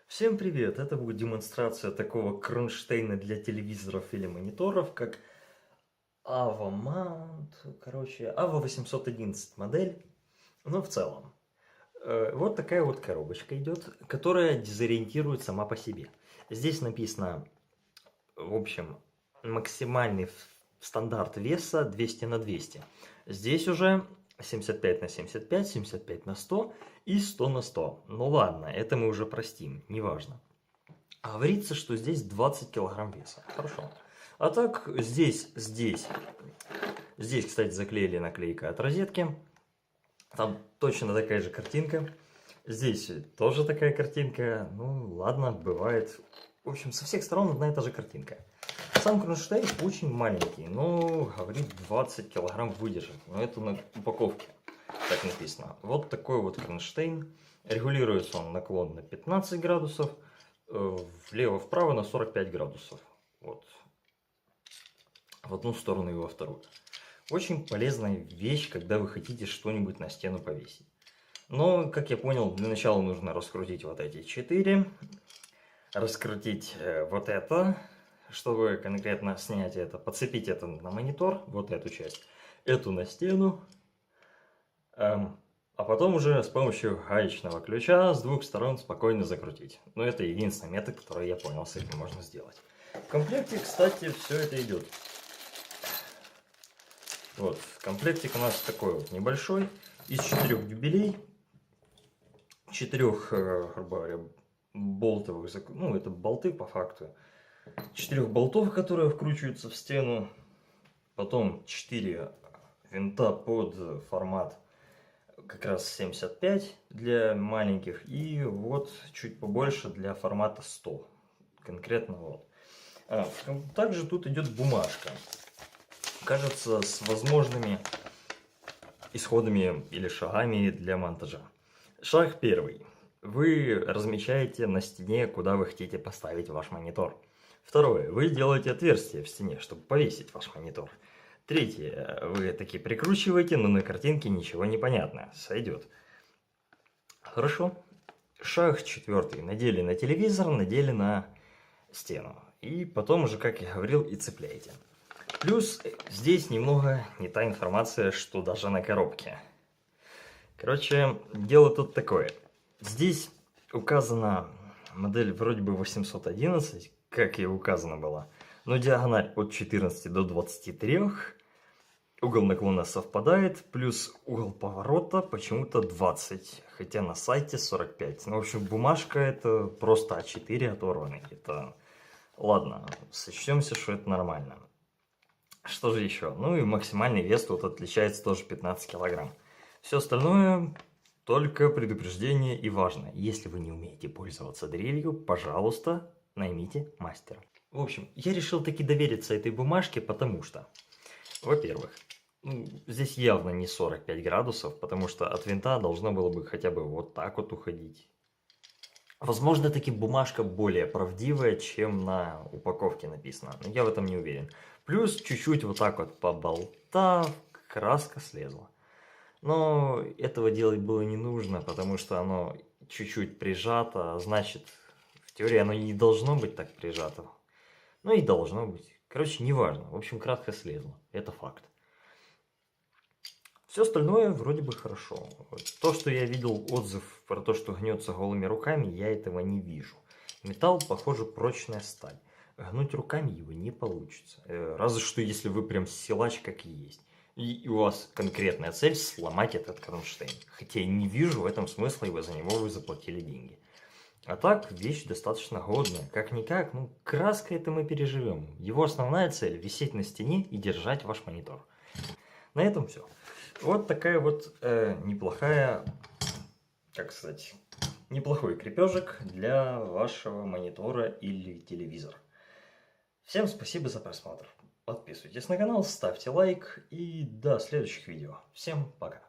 Всем привет! Это будет демонстрация такого кронштейна для телевизоров или мониторов, как AVA Mount, AVA 811 модель. Но в целом, вот такая вот коробочка идет, которая дезориентирует сама по себе. Здесь написано, в общем, максимальный стандарт веса 200 на 200. Здесь уже 75 на 75, 75 на 100 и 100 на 100. Ну ладно, это мы уже простим, неважно. А говорится, что здесь 20 килограмм веса. Хорошо. А так, здесь, кстати, заклеили наклейка от розетки. Там точно такая же картинка. Здесь тоже такая картинка. Ну, ладно, бывает. В общем, со всех сторон одна и та же картинка. Сам кронштейн очень маленький, но, говорит, 20 килограмм выдержит. Но это на упаковке так написано. Вот такой вот кронштейн. Регулируется он наклон на 15 градусов. Влево-вправо на 45 градусов. Вот. В одну сторону и во вторую. Очень полезная вещь, когда вы хотите что-нибудь на стену повесить. Но, как я понял, для начала нужно раскрутить вот эти 4. Раскрутить вот это, чтобы конкретно снять это. Подцепить это на монитор, вот эту часть. Эту на стену. А потом уже с помощью гаечного ключа с двух сторон спокойно закрутить. Но это единственный метод, который я понял, с этим можно сделать. В комплекте, кстати, все это идет. Вот, комплектик у нас такой вот небольшой. Из 4 дюбелей. 4, грубо говоря, болтовых, ну это болты по факту. 4 болтов, которые вкручиваются в стену. Потом 4 винта под формат как раз 75 для маленьких, и вот чуть побольше для формата 100, конкретно вот. Также тут идет бумажка, кажется, с возможными исходами или шагами для монтажа. Шаг первый. Вы размечаете на стене, куда вы хотите поставить ваш монитор. Второе. Вы делаете отверстие в стене, чтобы повесить ваш монитор. Третье. Вы таки прикручиваете, но на картинке ничего не понятно. Сойдет. Хорошо. Шаг четвертый. Надели на телевизор, надели на стену. И потом уже, как я говорил, и цепляете. Плюс здесь немного не та информация, что даже на коробке. Короче, дело тут такое. Здесь указана модель вроде бы 811, как и указано было. Но диагональ от 14 до 23, угол наклона совпадает, плюс угол поворота почему-то 20, хотя на сайте 45. Ну, в общем, бумажка это просто А4 оторванный. Это, ладно, сочтемся, что это нормально. Что же еще? Ну и максимальный вес тут отличается тоже 15 килограмм. Все остальное только предупреждение и важно. Если вы не умеете пользоваться дрелью, пожалуйста, наймите мастера. В общем, я решил таки довериться этой бумажке, потому что, во-первых, здесь явно не 45 градусов, потому что от винта должно было бы хотя бы вот так вот уходить. Возможно, таки бумажка более правдивая, чем на упаковке написано, но я в этом не уверен. Плюс чуть-чуть вот так вот по болтам краска слезла. Но этого делать было не нужно, потому что оно чуть-чуть прижато, а значит, в теории оно не должно быть так прижато. Ну и должно быть. Короче, неважно. В общем, краска слезла. Это факт. Все остальное вроде бы хорошо. То, что я видел отзыв про то, что гнется голыми руками, я этого не вижу. Металл, похоже, прочная сталь. Гнуть руками его не получится. Разве что, если вы прям силач, как и есть. И у вас конкретная цель сломать этот кронштейн. Хотя я не вижу в этом смысла, ибо за него вы заплатили деньги. А так, вещь достаточно годная. Как-никак, ну, краска это мы переживем. Его основная цель – висеть на стене и держать ваш монитор. На этом все. Вот такая вот неплохая, как сказать, неплохой крепежик для вашего монитора или телевизора. Всем спасибо за просмотр. Подписывайтесь на канал, ставьте лайк и до следующих видео. Всем пока.